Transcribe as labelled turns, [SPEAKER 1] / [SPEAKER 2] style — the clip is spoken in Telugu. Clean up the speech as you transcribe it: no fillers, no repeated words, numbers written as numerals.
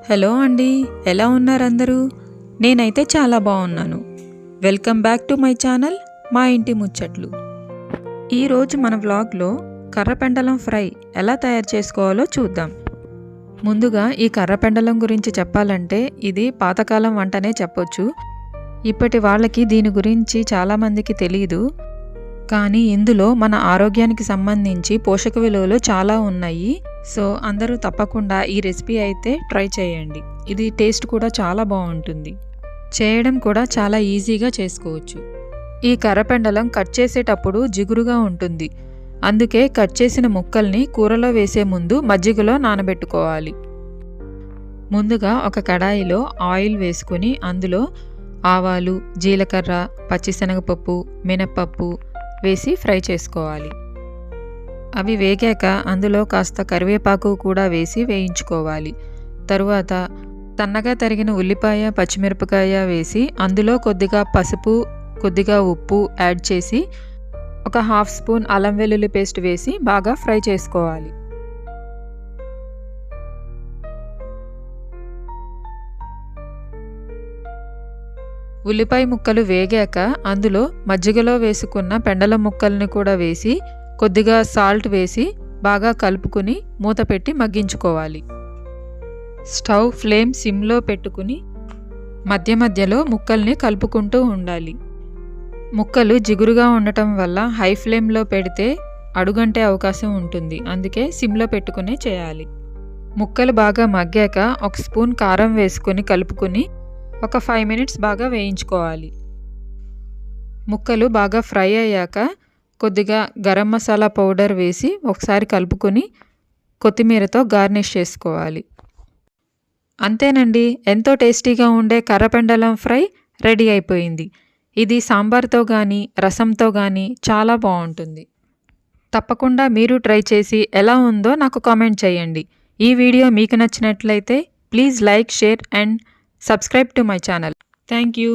[SPEAKER 1] హలో అండి, ఎలా ఉన్నారు అందరూ? నేనైతే చాలా బాగున్నాను. Welcome back to my channel మా ఇంటి ముచ్చట్లు. ఈరోజు మన వ్లాగ్లో కర్రపెండలం ఫ్రై ఎలా తయారు చేసుకోవాలో చూద్దాం. ముందుగా ఈ కర్రపెండలం గురించి చెప్పాలంటే ఇది పాతకాలం వంటనే చెప్పొచ్చు. ఇప్పటి వాళ్ళకి దీని గురించి చాలామందికి తెలియదు. కానీ ఇందులో మన ఆరోగ్యానికి సంబంధించి పోషక విలువలు చాలా ఉన్నాయి. సో అందరూ తప్పకుండా ఈ రెసిపీ అయితే ట్రై చేయండి. ఇది టేస్ట్ కూడా చాలా బాగుంటుంది. చేయడం కూడా చాలా ఈజీగా చేసుకోవచ్చు. ఈ కర్రపెండలం కట్ చేసేటప్పుడు జిగురుగా ఉంటుంది. అందుకే కట్ చేసిన ముక్కల్ని కూరలో వేసే ముందు మజ్జిగలో నానబెట్టుకోవాలి. ముందుగా ఒక కడాయిలో ఆయిల్ వేసుకొని అందులో ఆవాలు, జీలకర్ర, పచ్చిశనగపప్పు, మినప్పప్పు వేసి ఫ్రై చేసుకోవాలి. అవి వేగాక అందులో కాస్త కరివేపాకు కూడా వేసి వేయించుకోవాలి. తరువాత సన్నగా తరిగిన ఉల్లిపాయ, పచ్చిమిరపకాయ వేసి అందులో కొద్దిగా పసుపు, కొద్దిగా ఉప్పు యాడ్ చేసి ఒక హాఫ్ స్పూన్ అల్లం వెల్లుల్లి పేస్ట్ వేసి బాగా ఫ్రై చేసుకోవాలి. ఉల్లిపాయ ముక్కలు వేగాక అందులో మజ్జిగలో వేసుకున్న పెండలం ముక్కల్ని కూడా వేసి కొద్దిగా సాల్ట్ వేసి బాగా కలుపుకుని మూత పెట్టి మగ్గించుకోవాలి. స్టవ్ ఫ్లేమ్ సిమ్లో పెట్టుకుని మధ్య మధ్యలో ముక్కల్ని కలుపుకుంటూ ఉండాలి. ముక్కలు జిగురుగా ఉండటం వల్ల హై ఫ్లేమ్లో పెడితే అడుగంటే అవకాశం ఉంటుంది. అందుకే సిమ్లో పెట్టుకునే చేయాలి. ముక్కలు బాగా మగ్గాక ఒక స్పూన్ కారం వేసుకొని కలుపుకుని ఒక 5 మినిట్స్ బాగా వేయించుకోవాలి. ముక్కలు బాగా ఫ్రై అయ్యాక కొద్దిగా గరం మసాలా పౌడర్ వేసి ఒకసారి కలుపుకొని కొత్తిమీరతో గార్నిష్ చేసుకోవాలి. అంతేనండి, ఎంతో టేస్టీగా ఉండే కర్రపెండలం ఫ్రై రెడీ అయిపోయింది. ఇది సాంబార్తో కానీ రసంతో కానీ చాలా బాగుంటుంది. తప్పకుండా మీరు ట్రై చేసి ఎలా ఉందో నాకు కామెంట్ చేయండి. ఈ వీడియో మీకు నచ్చినట్లయితే please like, share and subscribe to my channel. Thank you.